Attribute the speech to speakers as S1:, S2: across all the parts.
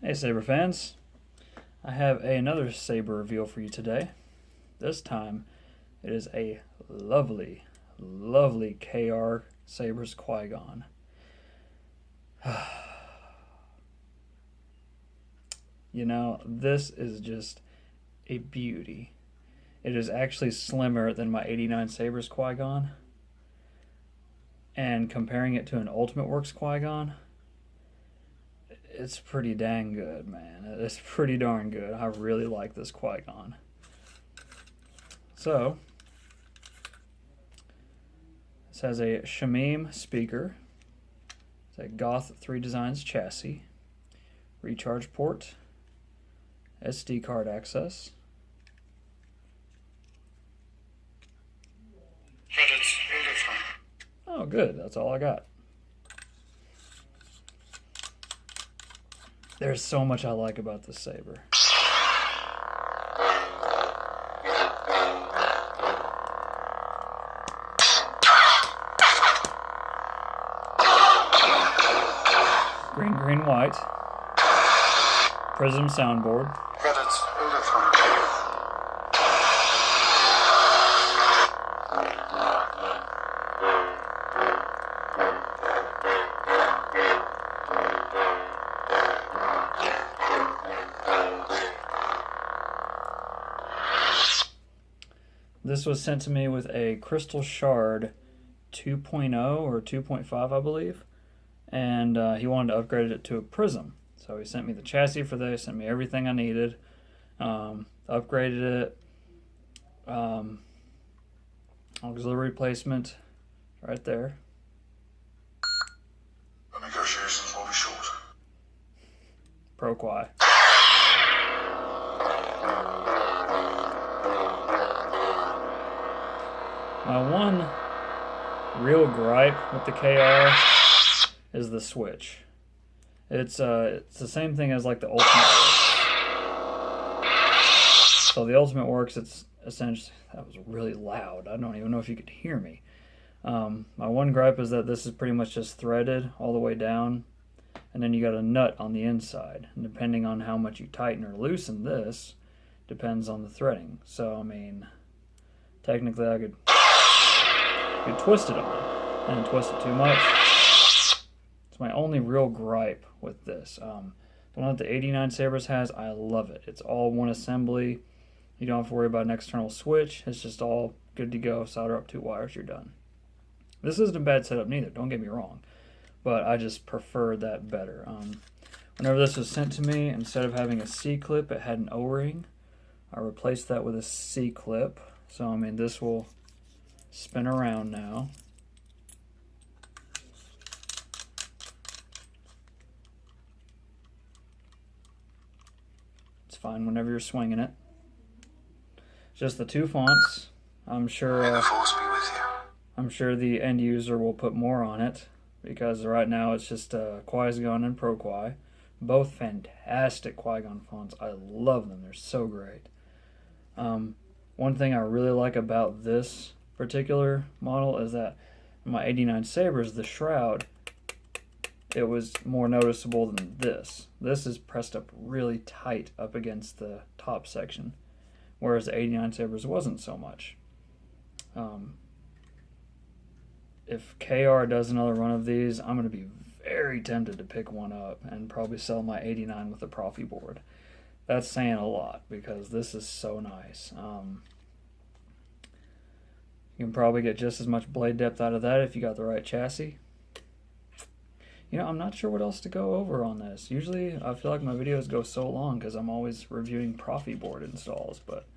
S1: Hey Saber fans, I have another Saber reveal for you today. This time it is a lovely, lovely KR Sabers Qui Gon. You know, this is just a beauty. It is actually slimmer than my 89 Sabers Qui Gon. And comparing it to an Ultimate Works Qui Gon, it's pretty dang good, man. It's pretty darn good. I really like this Qui Gon. So, this has a Shamim speaker. It's a Goth 3 Designs chassis, recharge port, SD card access. Oh, good. That's all I got. There's so much I like about this Saber. Green, green, white. Prizm soundboard. This was sent to me with a Crystal Shard 2.0 or 2.5, I believe. And he wanted to upgrade it to a Prizm. So he sent me the chassis for this, sent me everything I needed. Upgraded it. Auxiliary placement right there.
S2: The negotiations will be short.
S1: Pro Qui. My one real gripe with the KR is the switch. It's the same thing as like the Ultimate Works. So the Ultimate Works, it's essentially, that was really loud. I don't even know if you could hear me. My one gripe is that this is pretty much just threaded all the way down, and then you got a nut on the inside. And depending on how much you tighten or loosen this, depends on the threading. So I mean, technically I could twist it on, and twist it too much. It's my only real gripe with this. The one that the 89 Sabers has, I love it. It's all one assembly. You don't have to worry about an external switch. It's just all good to go. Solder up 2 wires, you're done. This isn't a bad setup neither, don't get me wrong. But I just prefer that better. Whenever this was sent to me, instead of having a C-clip, it had an O-ring. I replaced that with a C-clip. So, I mean, this will spin around now. It's fine whenever you're swinging it. Just the 2 fonts. I'm sure the end user will put more on it, because right now it's just Qui Gon and Pro Qui. Both fantastic Qui Gon fonts. I love them. They're so great. One thing I really like about this particular model is that in my 89 Sabers, the shroud, it was more noticeable than this. This is pressed up really tight up against the top section, whereas the 89 Sabers wasn't so much. If KR does another run of these, I'm going to be very tempted to pick one up and probably sell my 89 with a Profi board. That's saying a lot, because this is so nice. You can probably get just as much blade depth out of that if you got the right chassis. You know, I'm not sure what else to go over on this. Usually, I feel like my videos go so long because I'm always reviewing Profi board installs. But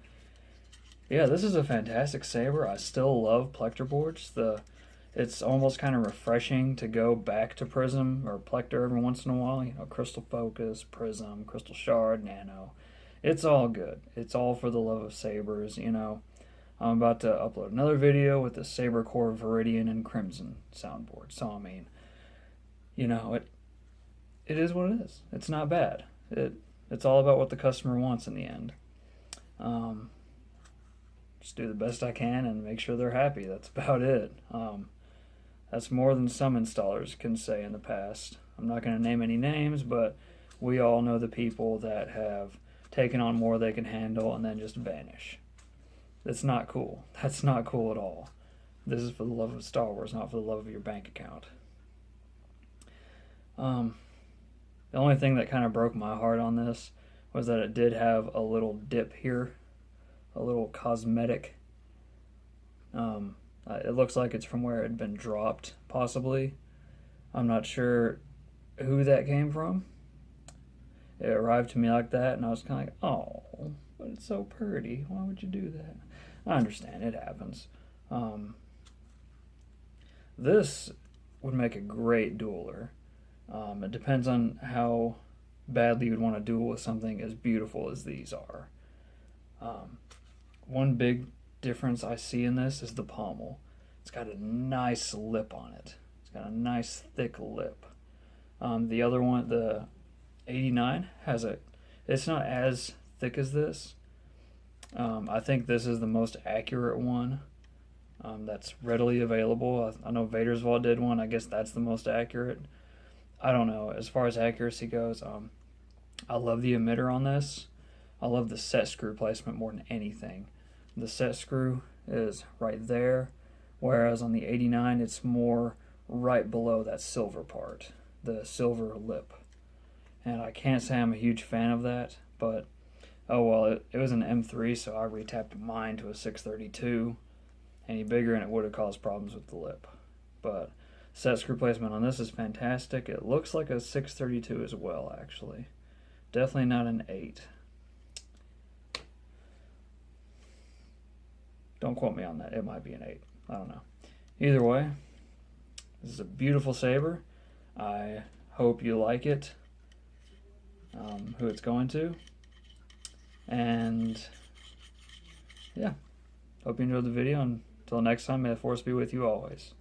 S1: yeah, this is a fantastic Saber. I still love Plector boards. It's almost kind of refreshing to go back to Prizm or Plector every once in a while. You know, Crystal Focus, Prizm, Crystal Shard, Nano. It's all good. It's all for the love of Sabers, you know. I'm about to upload another video with the Saber Core Viridian and Crimson soundboard. So, I mean, you know, it is what it is. It's not bad. It's all about what the customer wants in the end. Just do the best I can and make sure they're happy. That's about it. That's more than some installers can say in the past. I'm not going to name any names, but we all know the people that have taken on more they can handle and then just vanish. That's not cool. That's not cool at all. This is for the love of Star Wars, not for the love of your bank account. The only thing that kind of broke my heart on this was that it did have a little dip here, a little cosmetic. It looks like it's from where it had been dropped, possibly. I'm not sure who that came from. It arrived to me like that, and I was kind of like, oh, but it's so pretty. Why would you do that? I understand, it happens. This would make a great dueler. It depends on how badly you would want to duel with something as beautiful as these are. One big difference I see in this is the pommel. It's got a nice lip on it. It's got a nice thick lip. The other one, the 89, it's not as thick as this. I think this is the most accurate one that's readily available. I know Vader's Vault did one. I guess that's the most accurate. I don't know. As far as accuracy goes, I love the emitter on this. I love the set screw placement more than anything. The set screw is right there, whereas on the 89 it's more right below that silver part, the silver lip. And I can't say I'm a huge fan of that, but oh well, it was an M3, so I retapped mine to a 632. Any bigger and it would have caused problems with the lip. But set screw placement on this is fantastic. It looks like a 632 as well, actually. Definitely not an 8. Don't quote me on that. It might be an 8. I don't know. Either way, this is a beautiful saber. I hope you like it. Who it's going to. And yeah, hope you enjoyed the video. And until next time, may the Force be with you always.